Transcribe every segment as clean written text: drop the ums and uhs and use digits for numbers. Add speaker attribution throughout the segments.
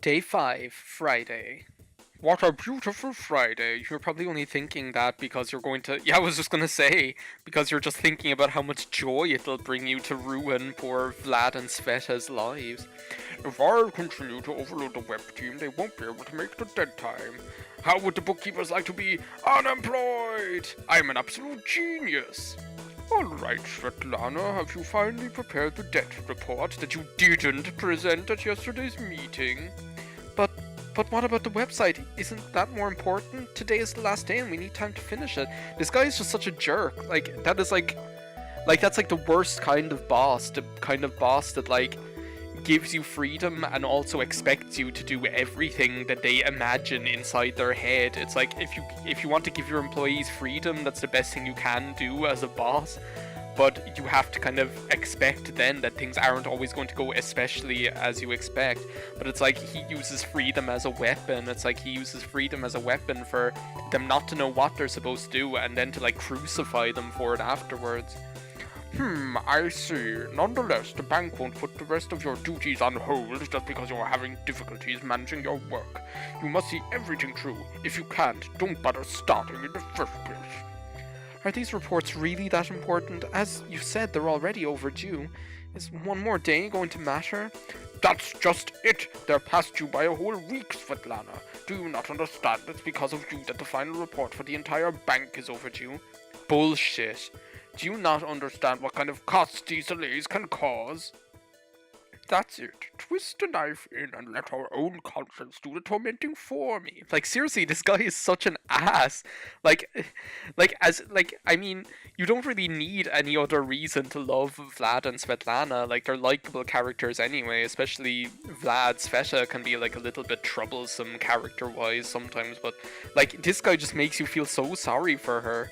Speaker 1: Day 5, Friday. What a beautiful Friday. You're probably only thinking that because you're going to. Yeah, I was just gonna say, because you're just thinking about how much joy it'll bring you to ruin poor Vlad and Sveta's lives. If I continue to overload the web team, they won't be able to make the dead time. How would the bookkeepers like to be unemployed? I'm an absolute genius. Alright, Svetlana, have you finally prepared the debt report that you didn't present at yesterday's meeting? But but what about the website? Isn't that more important? Today is the last day and we need time to finish it. This guy is just such a jerk. That is that's like the worst kind of boss. The kind of boss that gives you freedom and also expects you to do everything that they imagine inside their head. It's like if you want to give your employees freedom, that's the best thing you can do as a boss. But you have to kind of expect then that things aren't always going to go especially as you expect. But it's like he uses freedom as a weapon. It's like he uses freedom as a weapon for them not to know what they're supposed to do and then to crucify them for it afterwards. I see. Nonetheless, the bank won't put the rest of your duties on hold just because you're having difficulties managing your work. You must see everything through. If you can't, don't bother starting in the first place. Are these reports really that important? As you said, they're already overdue. Is one more day going to matter? That's just it! They're past you by a whole week, Svetlana. Do you not understand it's because of you that the final report for the entire bank is overdue? Bullshit. Do you not understand what kind of costs these delays can cause? That's it. Twist the knife in and let our own conscience do the tormenting for me. Seriously, this guy is such an ass. I mean, you don't really need any other reason to love Vlad and Svetlana. They're likable characters anyway, especially Vlad. Sveta can be, a little bit troublesome character-wise sometimes, but, this guy just makes you feel so sorry for her.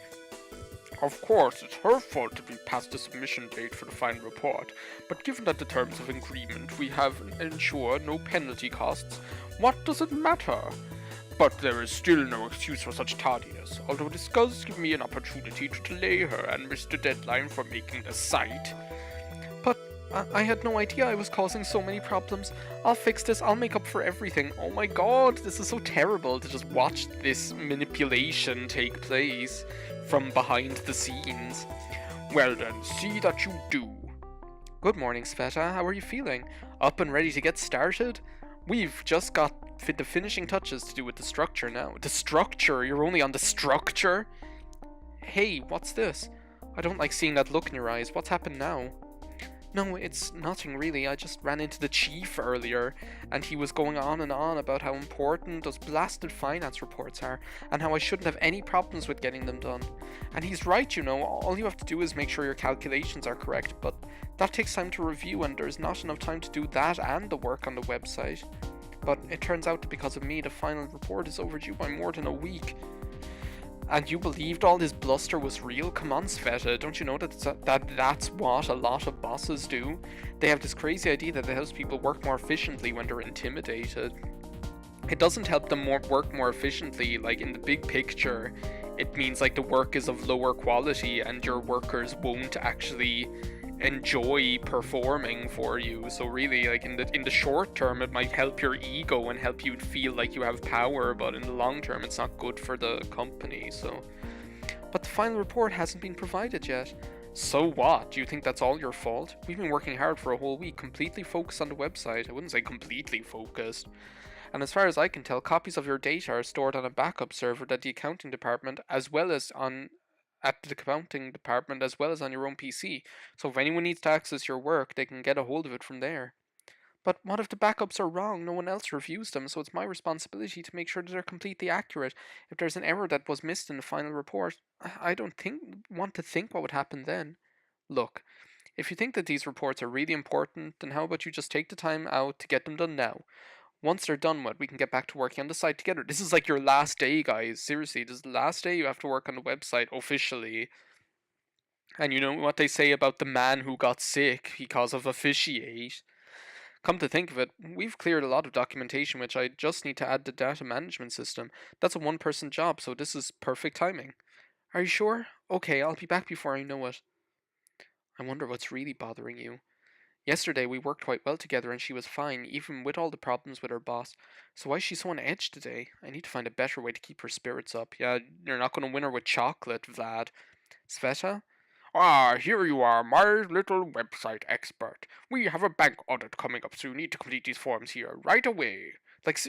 Speaker 1: Of course, it's her fault to be past the submission date for the final report, but given that the terms of agreement we have ensure no penalty costs, what does it matter? But there is still no excuse for such tardiness, although this does give me an opportunity to delay her and miss the deadline for making the site. But I had no idea I was causing so many problems. I'll fix this, I'll make up for everything. Oh my god, this is so terrible to just watch this manipulation take place from behind the scenes. Well then, see that you do. Good morning, Sveta. How are you feeling? Up and ready to get started? We've just got the finishing touches to do with the structure now. The structure? You're only on the structure? Hey, what's this? I don't like seeing that look in your eyes. What's happened now? No, it's nothing really. I just ran into the chief earlier, and he was going on and on about how important those blasted finance reports are, and how I shouldn't have any problems with getting them done. And he's right, all you have to do is make sure your calculations are correct, but that takes time to review, and there's not enough time to do that and the work on the website. But it turns out that because of me, the final report is overdue by more than a week. And you believed all this bluster was real? Come on, Sveta, don't you know that's what a lot of bosses do? They have this crazy idea that it helps people work more efficiently when they're intimidated. It doesn't help them work more efficiently, in the big picture. It means the work is of lower quality and your workers won't actually enjoy performing for you. So really, in the short term, it might help your ego and help you feel like you have power, but in the long term it's not good for the company. But the final report hasn't been provided yet. So what? Do you think that's all your fault? We've been working hard for a whole week, completely focused on the website. I wouldn't say completely focused. And as far as I can tell, copies of your data are stored on a backup server at the accounting department, as well as on your own PC. So if anyone needs to access your work, they can get a hold of it from there. But what if the backups are wrong? No one else reviews them, so it's my responsibility to make sure that they're completely accurate. If there's an error that was missed in the final report, I don't want to think what would happen then. Look, if you think that these reports are really important, then how about you just take the time out to get them done now? Once they're done with, we can get back to working on the site together. This is your last day, guys. Seriously, this is the last day you have to work on the website officially. And you know what they say about the man who got sick because of officiate? Come to think of it, we've cleared a lot of documentation which I just need to add the data management system. That's a one-person job, so this is perfect timing. Are you sure? Okay, I'll be back before I know it. I wonder what's really bothering you. Yesterday we worked quite well together and she was fine, even with all the problems with her boss. So why is she so on edge today? I need to find a better way to keep her spirits up. Yeah, you're not going to win her with chocolate, Vlad. Sveta? Ah, here you are, my little website expert. We have a bank audit coming up, so you need to complete these forms here right away. Like,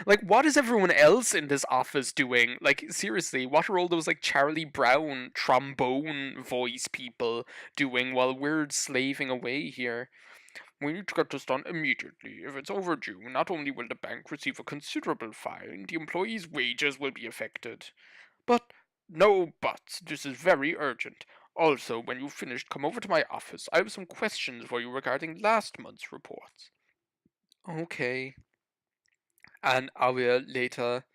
Speaker 1: like, what is everyone else in this office doing? Like, seriously, what are all those, like, Charlie Brown trombone voice people doing while we're slaving away here? We need to get this done immediately. If it's overdue, not only will the bank receive a considerable fine, the employee's wages will be affected. But, no buts, this is very urgent. Also, when you've finished, come over to my office. I have some questions for you regarding last month's reports. Okay. An hour later.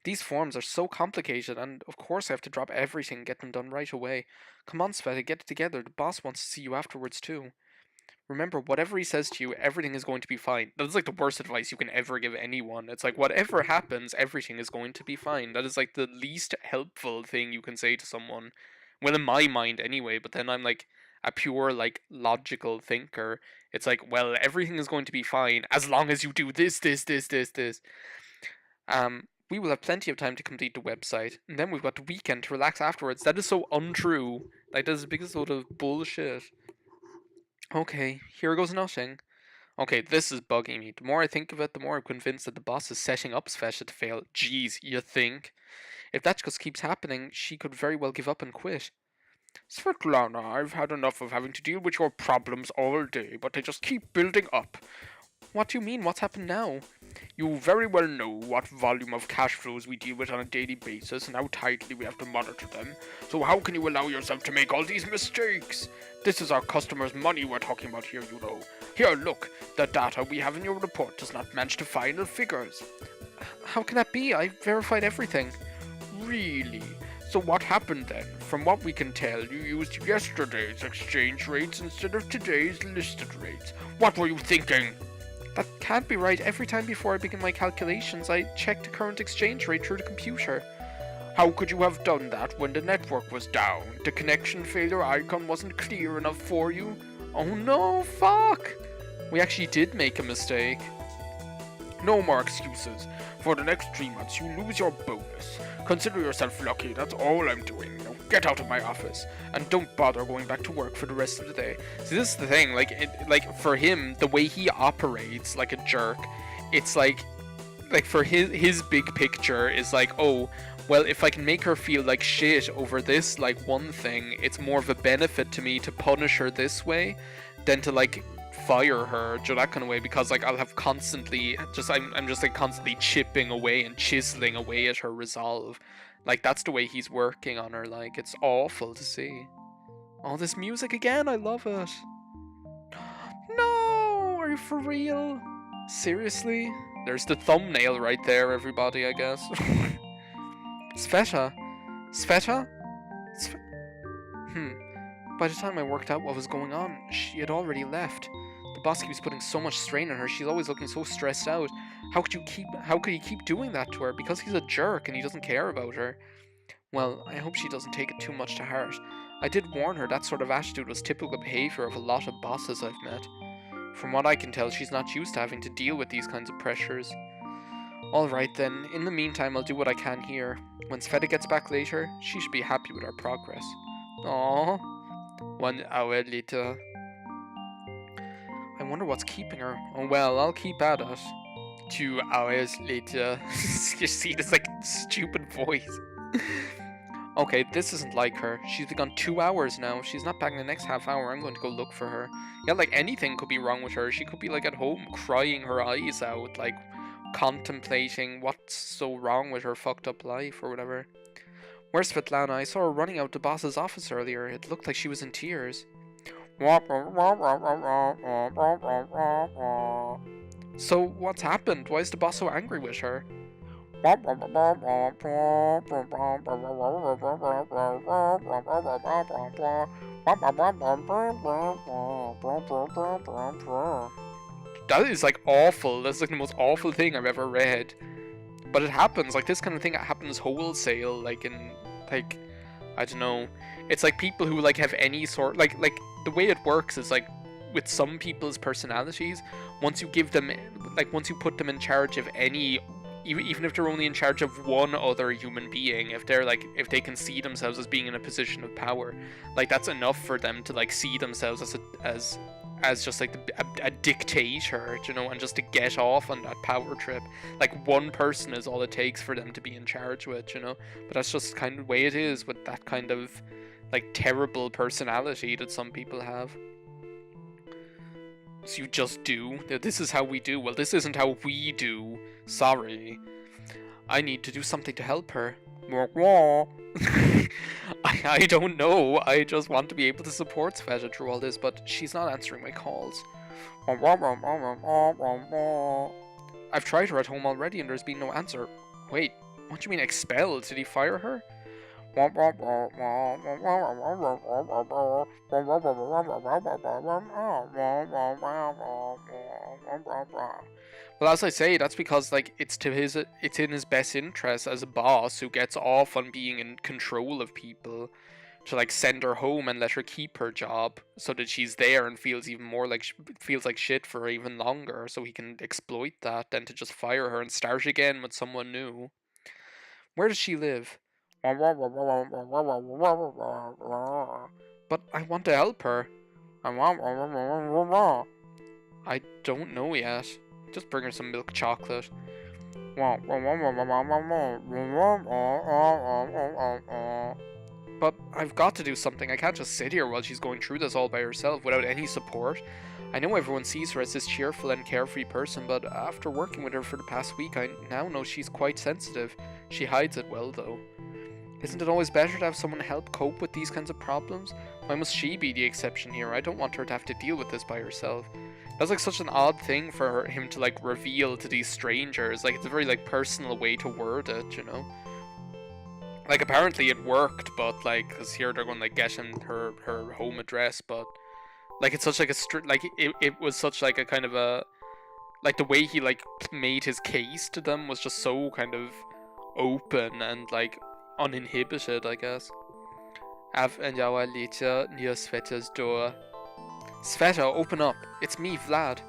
Speaker 1: These forms are so complicated, and of course I have to drop everything and get them done right away. Come on, Sveta, get it together. The boss wants to see you afterwards, too. Remember, whatever he says to you, everything is going to be fine. That's like the worst advice you can ever give anyone. It's like, whatever happens, everything is going to be fine. That is like the least helpful thing you can say to someone. Well, in my mind, anyway, but then I'm like a pure, like, logical thinker. It's like, well, everything is going to be fine as long as you do this, this, this, this, this. We will have plenty of time to complete the website, and then we've got the weekend to relax afterwards. That is so untrue. Like, that is the biggest load of bullshit. Okay, here goes nothing. Okay, this is bugging me. The more I think of it, the more I'm convinced that the boss is setting up Svesha to fail. Jeez, you think? If that just keeps happening, she could very well give up and quit. Svetlana, I've had enough of having to deal with your problems all day, but they just keep building up. What do you mean? What's happened now? You very well know what volume of cash flows we deal with on a daily basis and how tightly we have to monitor them. So how can you allow yourself to make all these mistakes? This is our customers' money we're talking about here, you know. Here, look, the data we have in your report does not match the final figures. How can that be? I verified everything. Really? So what happened then? From what we can tell, you used yesterday's exchange rates instead of today's listed rates. What were you thinking? That can't be right. Every time before I begin my calculations, I check the current exchange rate through the computer. How could you have done that when the network was down? The connection failure icon wasn't clear enough for you? Oh no, fuck! We actually did make a mistake. No more excuses. For the next 3 months, you lose your bonus. Consider yourself lucky, that's all I'm doing. Now get out of my office, and don't bother going back to work for the rest of the day. See, this is the thing, like for him, the way he operates like a jerk, it's like for his big picture is like, oh, well, if I can make her feel like shit over this, like, one thing, it's more of a benefit to me to punish her this way than to, like, fire her, that kind of way, because, like, I'll have constantly, I'm just, like, constantly chipping away and chiseling away at her resolve. Like, that's the way he's working on her, like, it's awful to see. Oh, this music again, I love it. No, are you for real? Seriously? There's the thumbnail right there, everybody, I guess. Sveta? Sveta? By the time I worked out what was going on, she had already left. The boss keeps putting so much strain on her, she's always looking so stressed out. How could he keep doing that to her? Because he's a jerk and he doesn't care about her. Well, I hope she doesn't take it too much to heart. I did warn her that sort of attitude was typical behavior of a lot of bosses I've met. From what I can tell, she's not used to having to deal with these kinds of pressures. Alright then, in the meantime I'll do what I can here. When Sveta gets back later, she should be happy with our progress. Aww. 1 hour later. I wonder what's keeping her. Oh well, I'll keep at it. 2 hours later. You see this, like, stupid voice. Okay, this isn't like her. She's been gone 2 hours now. If she's not back in the next half hour, I'm going to go look for her. Yeah, like, anything could be wrong with her. She could be, like, at home crying her eyes out, like, contemplating what's so wrong with her fucked up life or whatever. Where's Svetlana? I saw her running out the boss's office earlier. It looked like she was in tears. So, what's happened? Why is the boss so angry with her? That is, like, awful. That's, like, the most awful thing I've ever read. But it happens, like, this kind of thing happens wholesale, like, in, like, I don't know. It's like people who, like, have any sort, like, the way it works is, like, with some people's personalities, once you give them, like, once you put them in charge of any, even if they're only in charge of one other human being, if they're like, if they can see themselves as being in a position of power, like, that's enough for them to like see themselves as just like a dictator, you know, and just to get off on that power trip. Like, one person is all it takes for them to be in charge with, you know. But that's just kind of the way it is with that kind of like terrible personality that some people have. So you just do. This is how we do. Well, this isn't how we do. Sorry. I need to do something to help her. I don't know. I just want to be able to support Sveta through all this, but she's not answering my calls. I've tried her at home already and there's been no answer. Wait, what do you mean expelled? Did he fire her? Well, as I say, that's because like it's in his best interest as a boss who gets off on being in control of people to like send her home and let her keep her job so that she's there and feels even more like feels like shit for even longer, so he can exploit that than to just fire her and start again with someone new. Where does she live? But I want to help her. I don't know yet. Just bring her some milk chocolate. But I've got to do something. I can't just sit here while she's going through this all by herself without any support. I know everyone sees her as this cheerful and carefree person, but after working with her for the past week, I now know she's quite sensitive. She hides it well, though. Isn't it always better to have someone help cope with these kinds of problems? Why must she be the exception here? I don't want her to have to deal with this by herself. That's like such an odd thing for him to like reveal to these strangers. Like, it's a very like personal way to word it, you know? Like, apparently it worked, but like, because here they're going to like get him her home address, but like it's such like a like it was such like a kind of a, like the way he like made his case to them was just so kind of open and like uninhibited, I guess. Av an hour later, near Sveta's door. Sveta, open up. It's me, Vlad.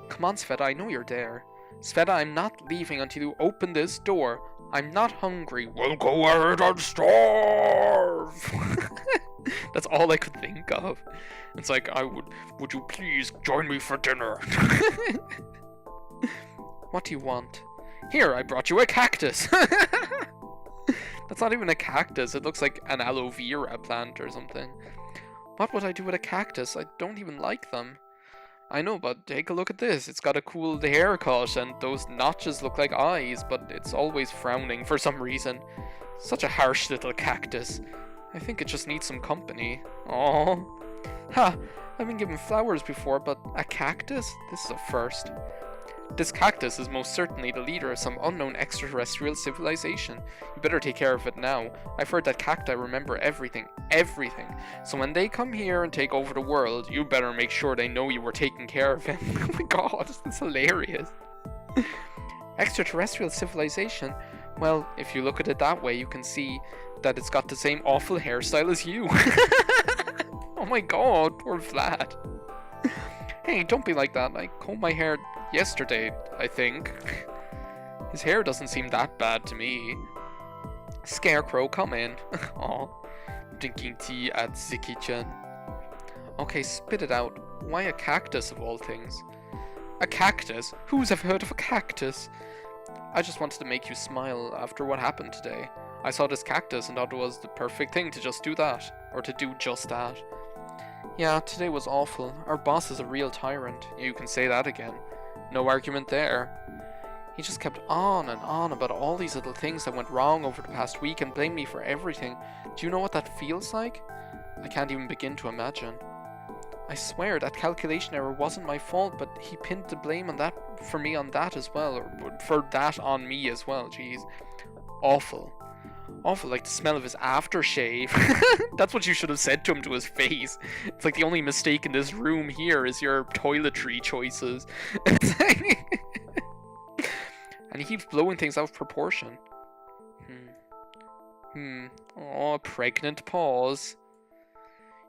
Speaker 1: Come on, Sveta, I know you're there. Sveta, I'm not leaving until you open this door. I'm not hungry. We'll go ahead and starve. That's all I could think of. It's like, would you please join me for dinner? What do you want? Here, I brought you a cactus. That's not even a cactus. It looks like an aloe vera plant or something. What would I do with a cactus? I don't even like them. I know, but take a look at this. It's got a cool haircut, and those notches look like eyes, but it's always frowning for some reason. Such a harsh little cactus. I think it just needs some company. Aww. Ha! I've been given flowers before, but a cactus? This is a first. This cactus is most certainly the leader of some unknown extraterrestrial civilization. You better take care of it now. I've heard that cacti remember everything. Everything. So when they come here and take over the world, you better make sure they know you were taking care of him. Oh my god, that's hilarious. Extraterrestrial civilization? Well, if you look at it that way, you can see that it's got the same awful hairstyle as you. Oh my god, poor Vlad. Hey, don't be like that. I combed my hair yesterday, I think. His hair doesn't seem that bad to me. Scarecrow, come in. Aw. Drinking tea at the kitchen. Okay, spit it out. Why a cactus of all things? A cactus? Who's ever heard of a cactus? I just wanted to make you smile after what happened today. I saw this cactus and thought it was the perfect thing to just do that. Or to do just that. Yeah, today was awful. Our boss is a real tyrant. You can say that again. No argument there. He just kept on and on about all these little things that went wrong over the past week and blamed me for everything. Do you know what that feels like? I can't even begin to imagine. I swear that calculation error wasn't my fault, but he pinned the blame on that for me on that as well, or for that on me as well. Jeez. Awful. Awful, like the smell of his aftershave. That's what you should have said to him to his face. It's like the only mistake in this room here is your toiletry choices. And he keeps blowing things out of proportion. Oh, pregnant pause.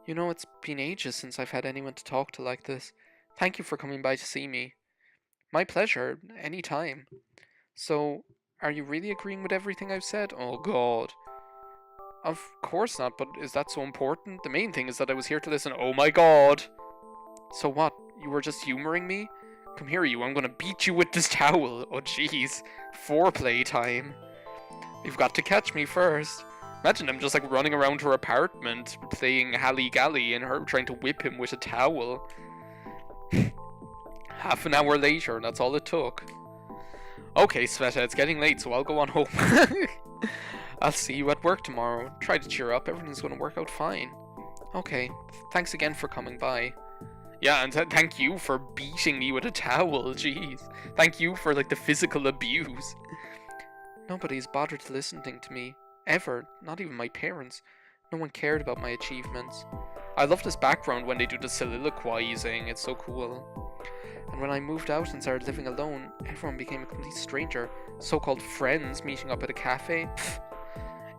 Speaker 1: You know, it's been ages since I've had anyone to talk to like this. Thank you for coming by to see me. My pleasure, any time. So, are you really agreeing with everything I've said? Oh god. Of course not, but is that so important? The main thing is that I was here to listen. Oh my god. So what? You were just humoring me? Come here, you. I'm gonna beat you with this towel. Oh jeez. Foreplay time. You've got to catch me first. Imagine him just like running around her apartment, playing Hallie Galley, and her trying to whip him with a towel. Half an hour later, and that's all it took. Okay, Sveta, it's getting late, so I'll go on home. I'll see you at work tomorrow. Try to cheer up, everything's gonna work out fine. Okay, thanks again for coming by. Yeah, and thank you for beating me with a towel, jeez. Thank you for, like, the physical abuse. Nobody's bothered listening to me. Ever. Not even my parents. No one cared about my achievements. I love this background when they do the soliloquizing, it's so cool. And when I moved out and started living alone, everyone became a complete stranger. So-called friends meeting up at a cafe. Pfft.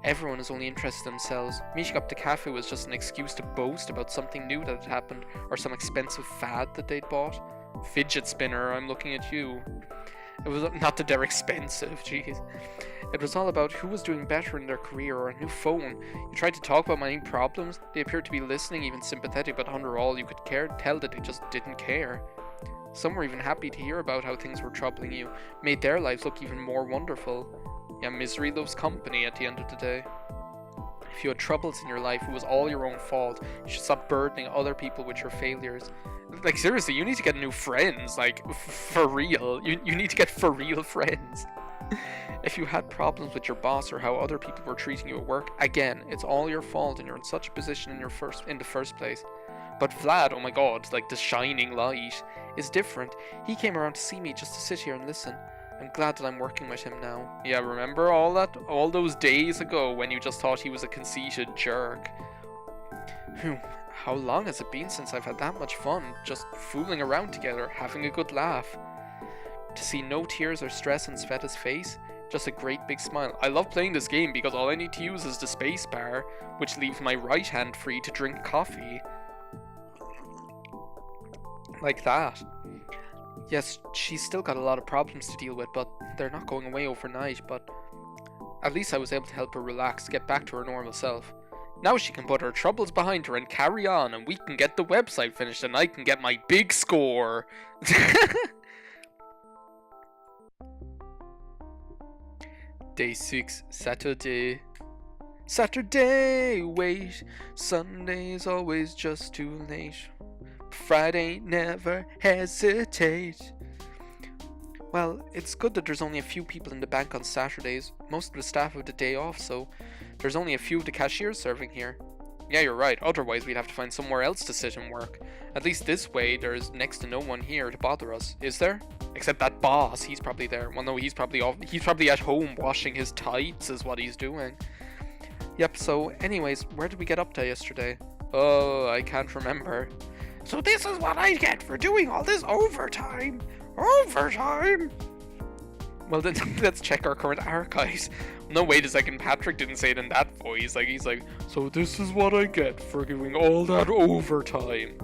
Speaker 1: Everyone is only interested in themselves. Meeting up at the cafe was just an excuse to boast about something new that had happened, or some expensive fad that they'd bought. Fidget spinner, I'm looking at you. It was not that they're expensive, jeez. It was all about who was doing better in their career or a new phone. You tried to talk about my problems, they appeared to be listening, even sympathetic, but under all you could tell that they just didn't care. Some were even happy to hear about how things were troubling you, made their lives look even more wonderful. Yeah, misery loves company at the end of the day. If you had troubles in your life, it was all your own fault. You should stop burdening other people with your failures. Like, seriously, you need to get new friends, like, for real. You need to get for real friends. If you had problems with your boss or how other people were treating you at work, again, it's all your fault and you're in such a position in the first place. But Vlad, oh my god, like the shining light, is different. He came around to see me just to sit here and listen. I'm glad that I'm working with him now. Yeah, remember all those days ago when you just thought he was a conceited jerk? Phew, how long has it been since I've had that much fun, just fooling around together, having a good laugh? To see no tears or stress on Sveta's face, just a great big smile. I love playing this game because all I need to use is the space bar, which leaves my right hand free to drink coffee. Like that. Yes, she's still got a lot of problems to deal with, but they're not going away overnight, but at least I was able to help her relax, get back to her normal self. Now she can put her troubles behind her and carry on, and we can get the website finished, and I can get my big score. Day 6, Saturday. Saturday, wait. Sunday's always just too late. Friday, never hesitate. Well, it's good that there's only a few people in the bank on Saturdays. Most of the staff have the day off, so there's only a few of the cashiers serving here. Yeah, you're right. Otherwise, we'd have to find somewhere else to sit and work. At least this way, there's next to no one here to bother us. Is there? Except that boss, he's probably there. Well, no, he's probably at home washing his tights is what he's doing. Yep, so anyways, where did we get up to yesterday? Oh, I can't remember. So this is what I get for doing all this overtime. Overtime? Well, then let's check our current archives. No, wait a second, Patrick didn't say it in that voice. Like, he's like, so this is what I get for doing all that overtime.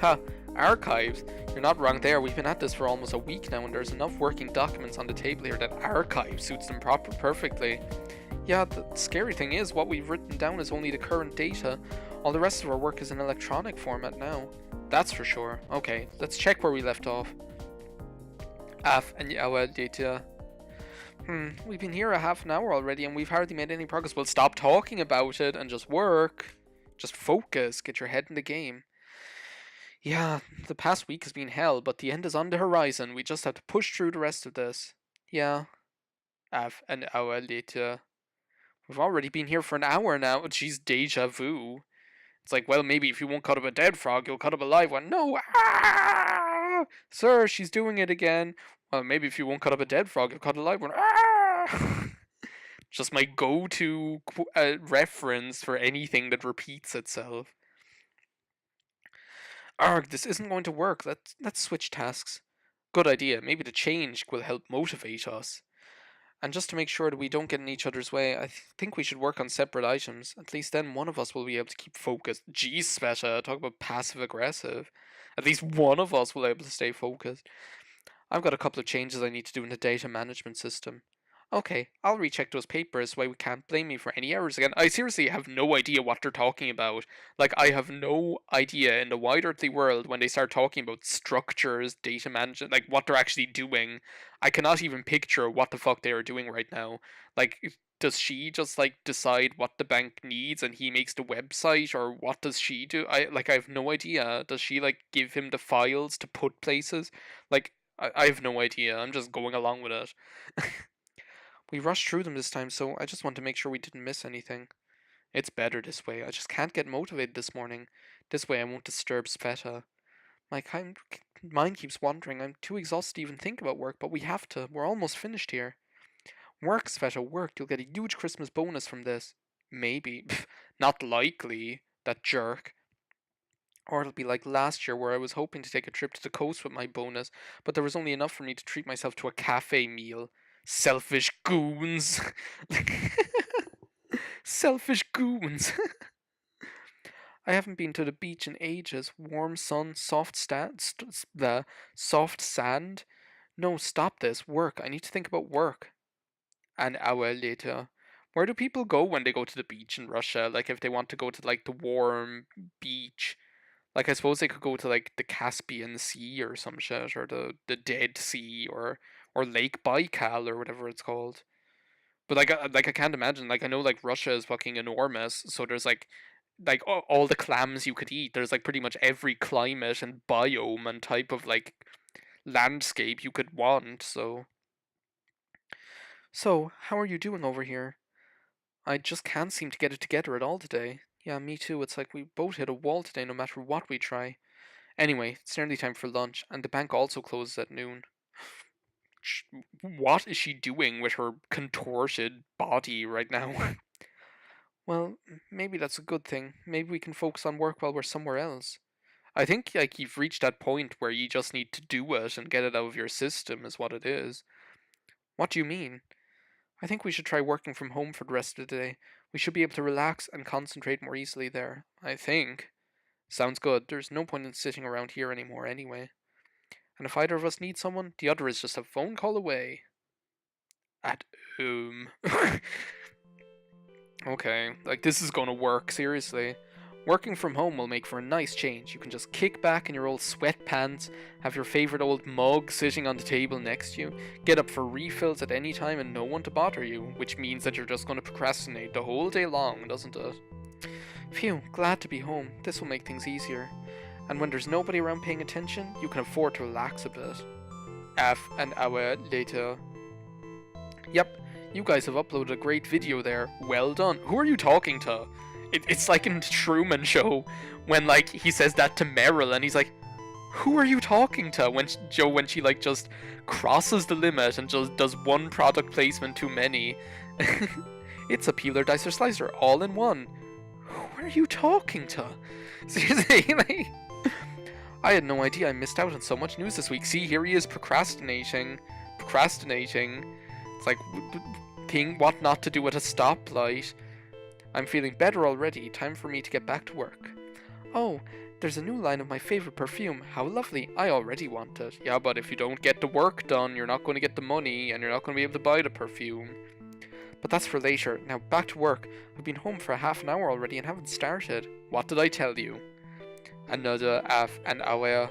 Speaker 1: Ha, archives? You're not wrong there. We've been at this for almost a week now, and there's enough working documents on the table here that archive suits them perfectly. Yeah, the scary thing is, what we've written down is only the current data. All the rest of our work is in electronic format now. That's for sure. Okay, let's check where we left off. And our data. We've been here a half an hour already and we've hardly made any progress. Well, stop talking about it and just work. Just focus. Get your head in the game. Yeah, the past week has been hell, but the end is on the horizon. We just have to push through the rest of this. Yeah. Half an hour later. We've already been here for an hour now. Geez, deja vu. It's like, well, maybe if you won't cut up a dead frog, you'll cut up a live one. No! Ah! Sir, she's doing it again. Well, maybe if you won't cut up a dead frog, you'll cut a live one. Ah! Just my go-to reference for anything that repeats itself. Arg, this isn't going to work. Let's switch tasks. Good idea. Maybe the change will help motivate us. And just to make sure that we don't get in each other's way, I think we should work on separate items. At least then one of us will be able to keep focused. Jeez, Sveta, talk about passive aggressive. At least one of us will be able to stay focused. I've got a couple of changes I need to do in the data management system. Okay, I'll recheck those papers so we can't blame me for any errors again. I seriously have no idea what they're talking about. Like, I have no idea in the wider of the world when they start talking about structures, data management, like what they're actually doing. I cannot even picture what the fuck they are doing right now. Like, does she just like decide what the bank needs and he makes the website, or what does she do? I have no idea. Does she like give him the files to put places? Like, I have no idea. I'm just going along with it. We rushed through them this time, so I just want to make sure we didn't miss anything. It's better this way. I just can't get motivated this morning. This way I won't disturb Sveta. My mind keeps wandering. I'm too exhausted to even think about work, but we have to. We're almost finished here. Work, Sveta, work. You'll get a huge Christmas bonus from this. Maybe. Not likely. That jerk. Or it'll be like last year where I was hoping to take a trip to the coast with my bonus, but there was only enough for me to treat myself to a cafe meal. Selfish goons. Selfish goons. I haven't been to the beach in ages. Warm sun, the soft sand. No, stop this. Work. I need to think about work. An hour later. Where do people go when they go to the beach in Russia? Like, if they want to go to like the warm beach. Like, I suppose they could go to like the Caspian Sea or some shit, or the Dead Sea, or Lake Baikal or whatever it's called. But I can't imagine. Like, I know like Russia is fucking enormous, so there's like all the clams you could eat. There's like pretty much every climate and biome and type of like landscape you could want. So how are you doing over here? I just can't seem to get it together at all today. Yeah, me too. It's like we both hit a wall today no matter what we try. Anyway, it's nearly time for lunch, and the bank also closes at noon. What is she doing with her contorted body right now? Well, maybe that's a good thing. Maybe we can focus on work while we're somewhere else. I think like you've reached that point where you just need to do it and get it out of your system is what it is. What do you mean? I think we should try working from home for the rest of the day. We should be able to relax and concentrate more easily there. I think. Sounds good. There's no point in sitting around here anymore anyway. And if either of us needs someone, the other is just a phone call away. At Okay, like this is gonna work, seriously. Working from home will make for a nice change. You can just kick back in your old sweatpants, have your favourite old mug sitting on the table next to you, get up for refills at any time and no one to bother you, which means that you're just going to procrastinate the whole day long, doesn't it? Phew, glad to be home. This will make things easier. And when there's nobody around paying attention, you can afford to relax a bit. An hour later. Yep, you guys have uploaded a great video there. Well done. Who are you talking to? It's like in the Truman Show when like he says that to Meryl and he's like, who are you talking to? When she like just crosses the limit and just does one product placement too many. It's a peeler, dicer, slicer, all in one. Who are you talking to? Seriously, like, I had no idea I missed out on so much news this week. See, here he is procrastinating. It's like, what not to do at a stoplight. I'm feeling better already. Time for me to get back to work. Oh, there's a new line of my favorite perfume. How lovely. I already want it. Yeah, but if you don't get the work done, you're not going to get the money, and you're not going to be able to buy the perfume. But that's for later. Now, back to work. I've been home for half an hour already and haven't started. What did I tell you? Another half an hour.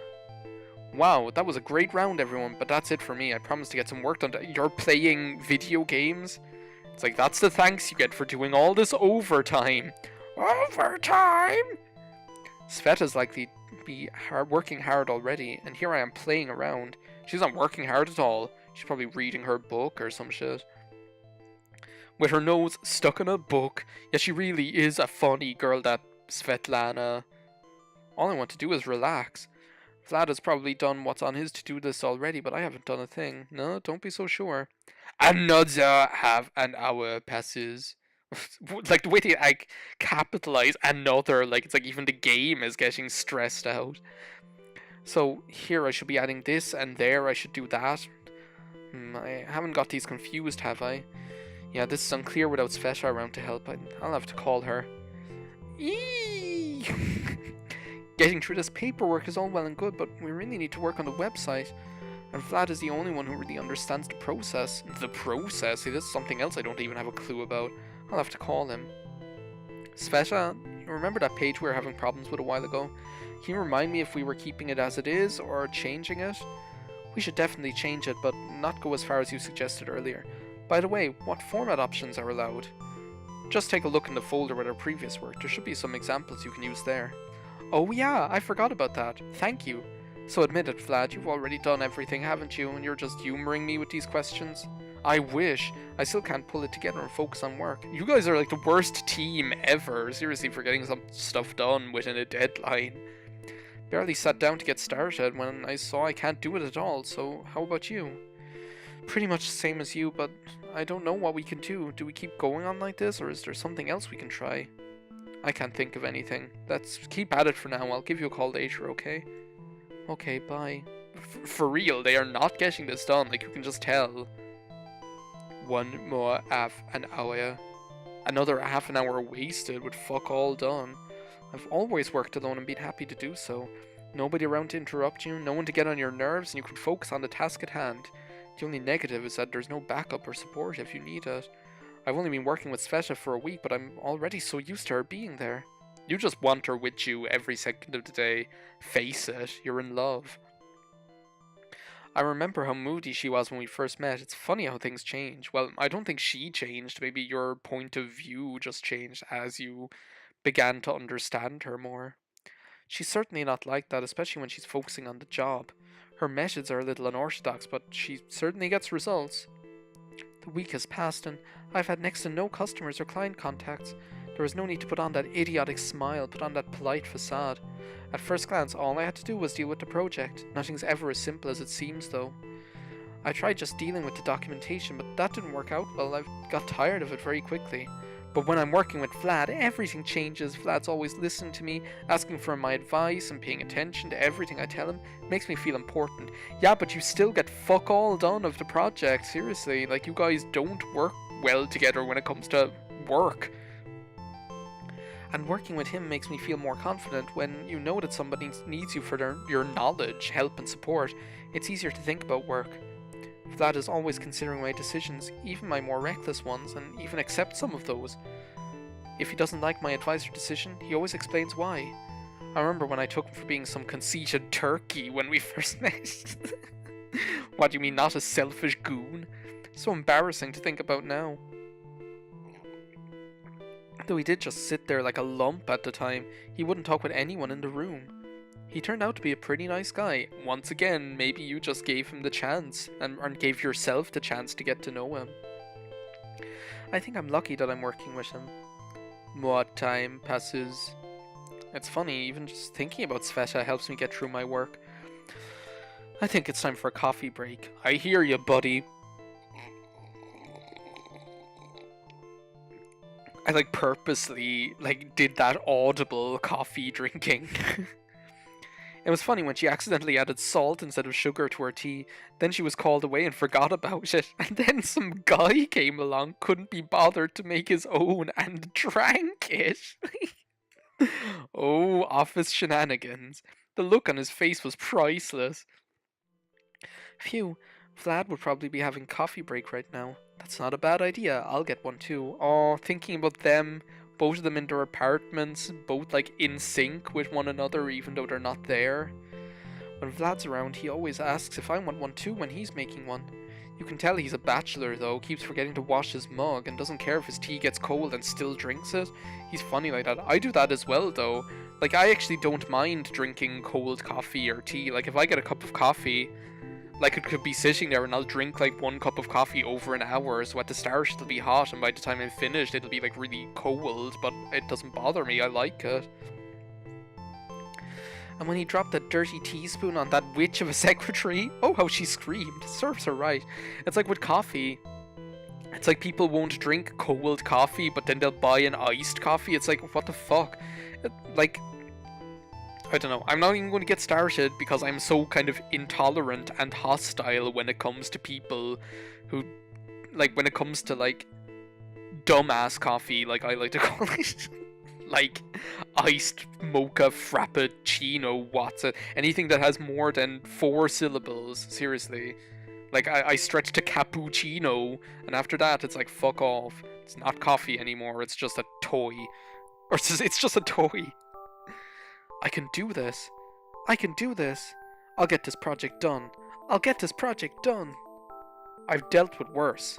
Speaker 1: Wow, that was a great round, everyone, but that's it for me. I promised to get some work done. You're playing video games? It's like, that's the thanks you get for doing all this overtime. Overtime? Sveta's likely to be working hard already, and here I am playing around. She's not working hard at all. She's probably reading her book or some shit. With her nose stuck in a book. Yeah, she really is a funny girl, that Svetlana. All I want to do is relax. Vlad has probably done what's on his to-do list already, but I haven't done a thing. No, don't be so sure. Another half an hour passes. Like, the way they, like, capitalize another, like, it's like even the game is getting stressed out. So, here I should be adding this, and there I should do that. I haven't got these confused, have I? Yeah, this is unclear without Sveta around to help. I'll have to call her. Eee! Getting through this paperwork is all well and good, but we really need to work on the website. And Vlad is the only one who really understands the process. The process? See, this is something else I don't even have a clue about. I'll have to call him. Sveta, you remember that page we were having problems with a while ago? Can you remind me if we were keeping it as it is or changing it? We should definitely change it, but not go as far as you suggested earlier. By the way, what format options are allowed? Just take a look in the folder with our previous work. There should be some examples you can use there. Oh yeah, I forgot about that. Thank you. So admit it, Vlad, you've already done everything, haven't you? And you're just humouring me with these questions? I wish. I still can't pull it together and focus on work. You guys are like the worst team ever, seriously, for getting some stuff done within a deadline. Barely sat down to get started when I saw I can't do it at all, so how about you? Pretty much the same as you, but I don't know what we can do. Do we keep going on like this, or is there something else we can try? I can't think of anything. Let's keep at it for now. I'll give you a call later, okay? Okay, bye. For real, they are not getting this done, like you can just tell. One more half an hour. Another half an hour wasted with fuck all done. I've always worked alone and been happy to do so. Nobody around to interrupt you, no one to get on your nerves, and you can focus on the task at hand. The only negative is that there's no backup or support if you need it. I've only been working with Sveta for a week, but I'm already so used to her being there. You just want her with you every second of the day. Face it, you're in love. I remember how moody she was when we first met. It's funny how things change. Well, I don't think she changed. Maybe your point of view just changed as you began to understand her more. She's certainly not like that, especially when she's focusing on the job. Her methods are a little unorthodox, but she certainly gets results. The week has passed and I've had next to no customers or client contacts. There was no need to put on that idiotic smile, put on that polite facade. At first glance, all I had to do was deal with the project. Nothing's ever as simple as it seems, though. I tried just dealing with the documentation, but that didn't work out well. I got tired of it very quickly. But when I'm working with Vlad, everything changes. Vlad's always listening to me, asking for my advice and paying attention to everything I tell him. It makes me feel important. Yeah, but you still get fuck all done of the project, seriously. Like, you guys don't work well together when it comes to work. And working with him makes me feel more confident. When you know that somebody needs you for your knowledge, help and support, it's easier to think about work. Vlad is always considering my decisions, even my more reckless ones, and even accepts some of those. If he doesn't like my advice or decision, he always explains why. I remember when I took him for being some conceited turkey when we first met. What do you mean, not a selfish goon? So embarrassing to think about now. Though he did just sit there like a lump at the time, he wouldn't talk with anyone in the room. He turned out to be a pretty nice guy. Once again, maybe you just gave him the chance, and gave yourself the chance to get to know him. I think I'm lucky that I'm working with him. More time passes. It's funny, even just thinking about Sveta helps me get through my work. I think it's time for a coffee break. I hear you, buddy. I purposely did that audible coffee drinking. It was funny when she accidentally added salt instead of sugar to her tea. Then she was called away and forgot about it. And then some guy came along, couldn't be bothered to make his own, and drank it. Oh, office shenanigans. The look on his face was priceless. Phew, Vlad would probably be having coffee break right now. That's not a bad idea. I'll get one too. Oh, thinking about them. Both of them in their apartments, both in sync with one another even though they're not there. When Vlad's around, he always asks if I want one too when he's making one. You can tell he's a bachelor though, keeps forgetting to wash his mug and doesn't care if his tea gets cold and still drinks it. He's funny like that. I do that as well though. I actually don't mind drinking cold coffee or tea. If I get a cup of coffee, it could be sitting there and I'll drink one cup of coffee over an hour, so at the start it'll be hot and by the time I'm finished it'll be really cold, but it doesn't bother me, I like it. And when he dropped that dirty teaspoon on that witch of a secretary, oh how she screamed, serves her right. It's like with coffee, it's like people won't drink cold coffee but then they'll buy an iced coffee. It's what the fuck? I don't know. I'm not even going to get started because I'm so kind of intolerant and hostile when it comes to people who, like, when it comes to, like, dumbass coffee, like I like to call it. Like, iced mocha frappuccino, what's it? Anything that has more than 4 syllables, seriously. Like, I stretch to cappuccino, and after that, it's like, fuck off. It's not coffee anymore, it's just a toy. Or it's just a toy. I can do this. I can do this. I'll get this project done. I'll get this project done. I've dealt with worse.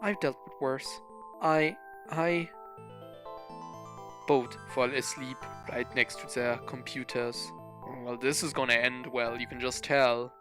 Speaker 1: I've dealt with worse. I both fall asleep right next to their computers. Well, this is gonna end well, you can just tell.